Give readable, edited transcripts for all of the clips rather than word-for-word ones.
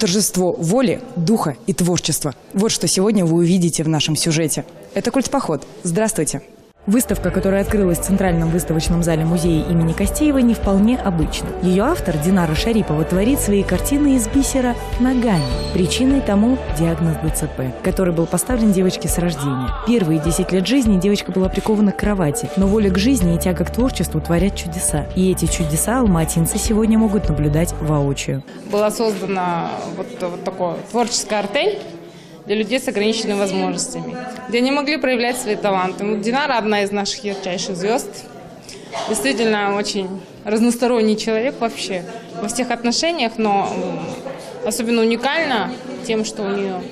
Торжество воли, духа и творчества. Вот что сегодня вы увидите в нашем сюжете. Это «Культпоход». Здравствуйте. Выставка, которая открылась в Центральном выставочном зале музея имени Костеевой, не вполне обычна. Ее автор Динара Шарипова творит свои картины из бисера ногами. Причиной тому диагноз ДЦП, который был поставлен девочке с рождения. Первые 10 лет жизни девочка была прикована к кровати, но воля к жизни и тяга к творчеству творят чудеса. И эти чудеса алматинцы сегодня могут наблюдать воочию. Была создана вот такая творческая артель для людей с ограниченными возможностями, где они могли проявлять свои таланты. Динара – одна из наших ярчайших звезд. Действительно, очень разносторонний человек вообще во всех отношениях, но особенно уникально тем, что у нее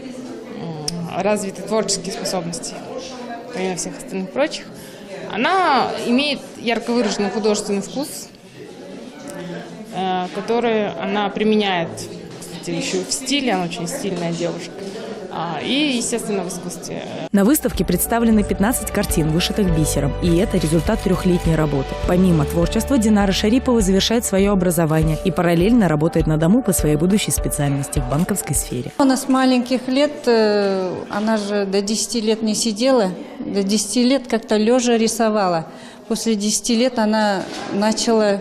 развиты творческие способности, помимо всех остальных прочих. Она имеет ярко выраженный художественный вкус, который она применяет, кстати, еще и в стиле, она очень стильная девушка. И, естественно, в искусстве. На выставке представлены 15 картин, вышитых бисером. И это результат 3-летней работы. Помимо творчества, Динара Шарипова завершает свое образование и параллельно работает на дому по своей будущей специальности в банковской сфере. Она с маленьких лет, она же до 10 лет не сидела, до 10 лет как-то лежа рисовала. После 10 лет она начала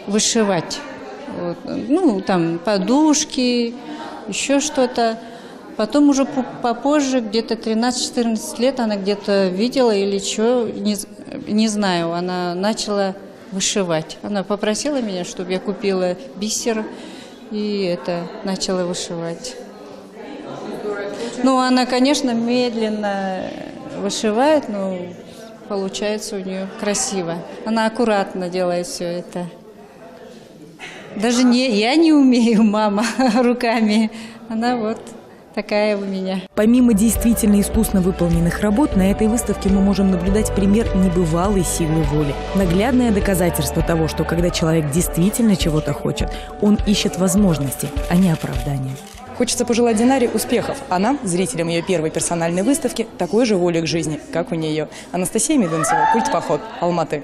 вышивать. Вот. Ну, там подушки, еще что-то. Потом уже попозже, где-то 13-14 лет, она где-то видела или что, не знаю, она начала вышивать. Она попросила меня, чтобы я купила бисер и начала вышивать. Ну, она, конечно, медленно вышивает, но получается у нее красиво. Она аккуратно делает все это. Даже я не умею, мама, руками. Она вот такая у меня. Помимо действительно искусно выполненных работ, на этой выставке мы можем наблюдать пример небывалой силы воли. Наглядное доказательство того, что когда человек действительно чего-то хочет, он ищет возможности, а не оправдания. Хочется пожелать Динаре успехов. Она, зрителям ее первой персональной выставки, такой же воли к жизни, как у нее. Анастасия Медунцева, «Культпоход», Алматы.